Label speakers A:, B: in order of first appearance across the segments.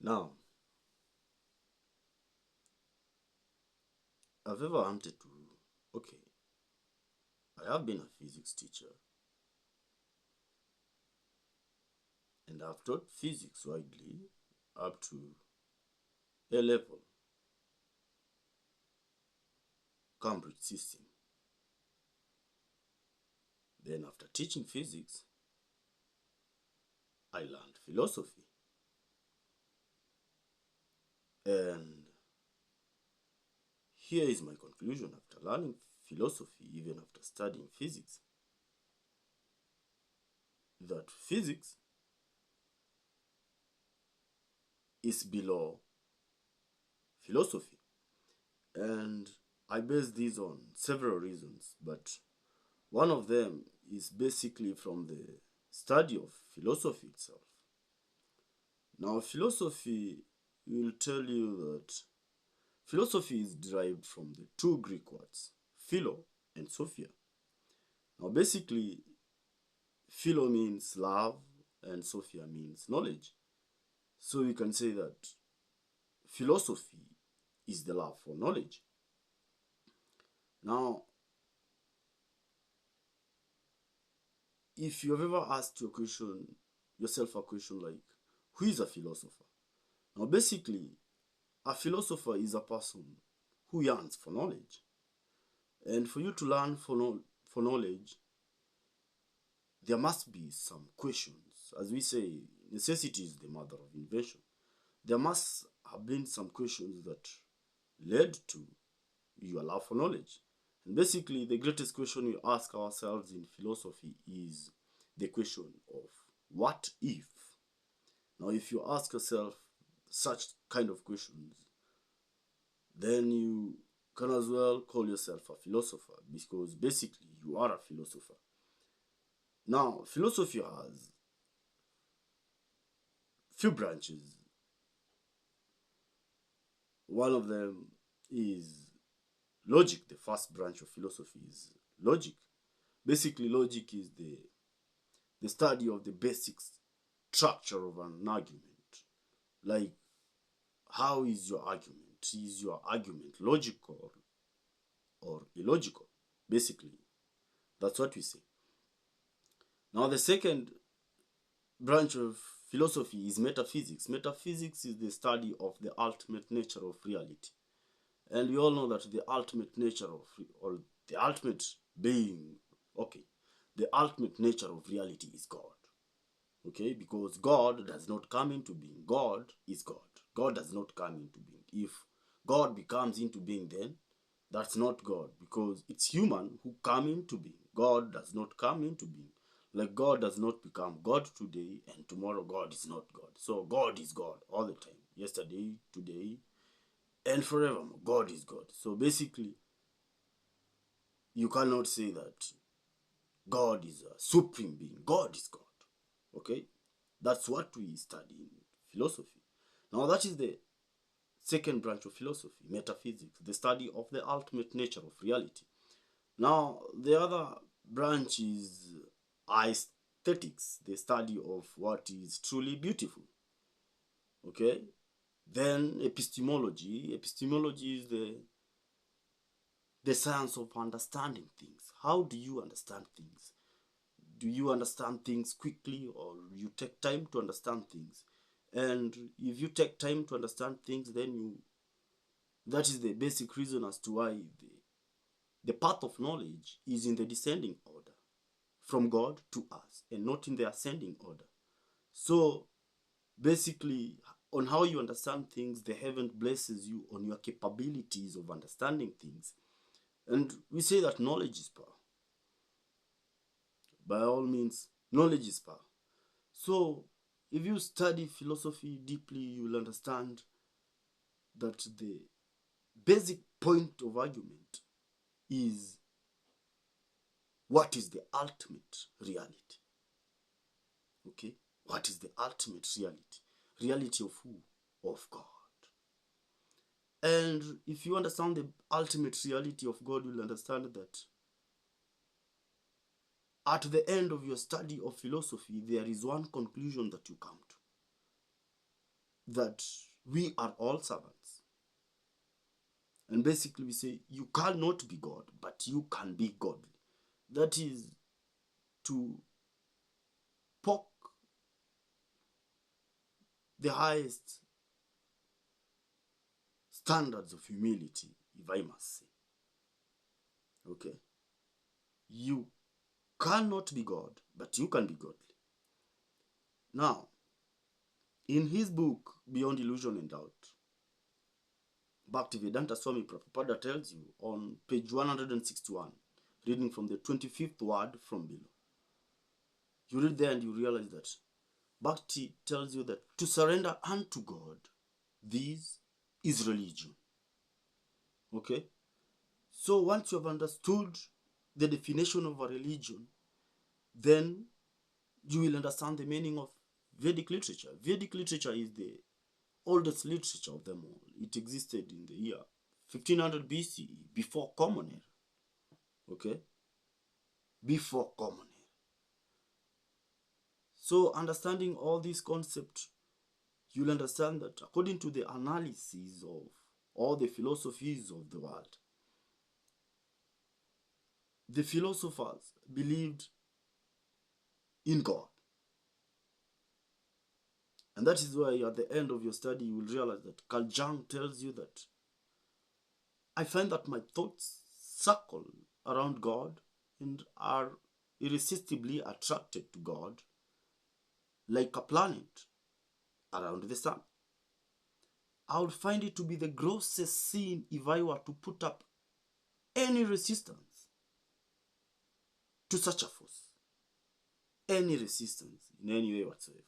A: Now, I've ever wanted to, okay, I have been a physics teacher and I've taught physics widely up to A level, Cambridge system. Then after teaching physics, I learned philosophy. And here is my conclusion after learning philosophy, even after studying physics, that physics is below philosophy. And I base this on several reasons, but one of them is basically from the study of philosophy itself. Now, philosophy will tell you that philosophy is derived from the two Greek words, philo and sophia. Now, basically, philo means love and sophia means knowledge. So we can say that philosophy is the love for knowledge. Now, if you've ever asked yourself a question like, who is a philosopher? Now, basically, a philosopher is a person who yearns for knowledge. And for you to learn for knowledge, there must be some questions. As we say, necessity is the mother of invention. There must have been some questions that led to your love for knowledge. And basically, the greatest question we ask ourselves in philosophy is the question of what if? Now, if you ask yourself such kind of questions, then you can as well call yourself a philosopher, because basically you are a philosopher. Now, philosophy has few branches. One of them is logic. The first branch of philosophy is logic. Basically, logic is the study of the basic structure of an argument. Like, how is your argument? Is your argument logical or illogical? Basically, that's what we say. Now, the second branch of philosophy is metaphysics. Metaphysics is the study of the ultimate nature of reality. And we all know that the ultimate nature of, or the ultimate being, the ultimate nature of reality is God. Okay, because God does not come into being. God is God. God does not come into being. If God becomes into being, then that's not God, because it's human who come into being. God does not come into being. Like, God does not become God today and tomorrow God is not God. So God is God all the time. Yesterday, today, and forevermore. God is God. So basically, you cannot say that God is a supreme being. God is God. Okay? That's what we study in philosophy. Now, that is the second branch of philosophy, metaphysics, the study of the ultimate nature of reality. Now, the other branch is aesthetics, the study of what is truly beautiful. Okay? Then epistemology. Epistemology is the science of understanding things. How do you understand things? Do you understand things quickly, or you take time to understand things? And if you take time to understand things, then that is the basic reason as to why the path of knowledge is in the descending order from God to us, and not in the ascending order. So basically, on how you understand things, the heaven blesses you on your capabilities of understanding things. And we say that knowledge is power. By all means, knowledge is power. So if you study philosophy deeply, you will understand that the basic point of argument is, what is the ultimate reality? Okay? What is the ultimate reality? Reality of who? Of God. And if you understand the ultimate reality of God, you'll understand that at the end of your study of philosophy, there is one conclusion that you come to. that we are all servants. And basically we say you cannot be God, but you can be godly. That is to poke the highest standards of humility, if I must say. Okay? You cannot be God, but you can be godly. Now, in his book, Beyond Illusion and Doubt, Bhaktivedanta Swami Prabhupada tells you on page 161, reading from the 25th word from below. You read there and you realize that Bhakti tells you that to surrender unto God, this is religion. Okay? So once you have understood the definition of a religion, then you will understand the meaning of Vedic literature. Vedic literature is the oldest literature of them all. It existed in the year 1500 BCE, before Common Era. Okay? Before Common Era. So understanding all these concepts, you'll understand that according to the analysis of all the philosophies of the world, the philosophers believed in God. And that is why at the end of your study you will realize that Carl Jung tells you that I find that my thoughts circle around God and are irresistibly attracted to God like a planet around the sun. I would find it to be the grossest sin if I were to put up any resistance to such a force. Any resistance in any way whatsoever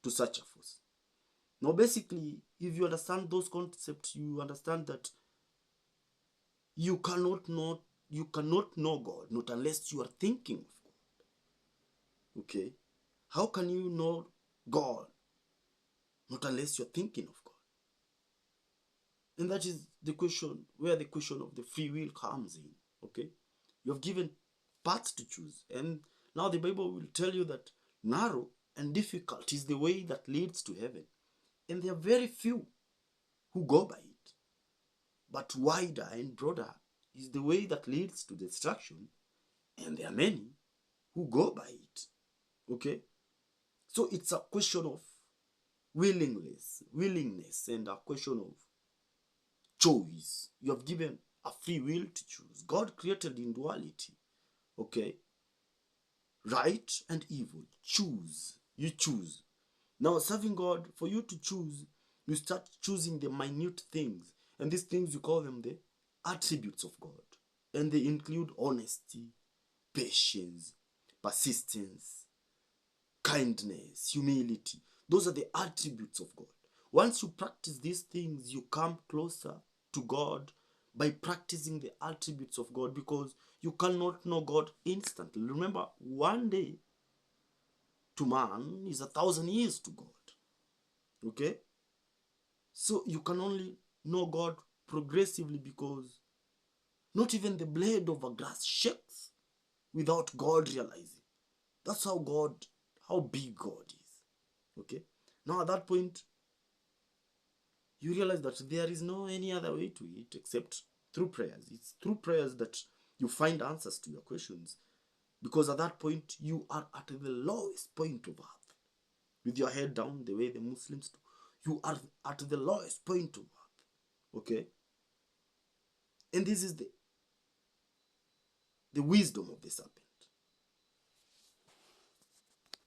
A: to such a force. Now basically, if you understand those concepts, you understand that you cannot know God, not unless you are thinking of God. Okay? How can you know God, not unless you're thinking of God? And that is the question, where the question of the free will comes in. Okay? You have given paths to choose. And now the Bible will tell you that narrow and difficult is the way that leads to heaven. And there are very few who go by it. But wider and broader is the way that leads to destruction. And there are many who go by it. Okay? So it's a question of willingness, and a question of choice. You have given a free will to choose. God created in duality. Okay? Right and evil. Choose. You choose. Now, serving God, for you to choose, you start choosing the minute things. And these things, you call them the attributes of God. And they include honesty, patience, persistence, kindness, humility. Those are the attributes of God. Once you practice these things, you come closer to God by practicing the attributes of God, because you cannot know God instantly. Remember, one day to man is 1,000 years to God. Okay? So you can only know God progressively, because not even the blade of a grass shakes without God realizing. That's how big God is. Okay? Now at that point, you realize that there is no any other way to it except through prayers. It's through prayers that you find answers to your questions. Because at that point, you are at the lowest point of earth. With your head down, the way the Muslims do. You are at the lowest point of earth. Okay? And this is the wisdom of the serpent.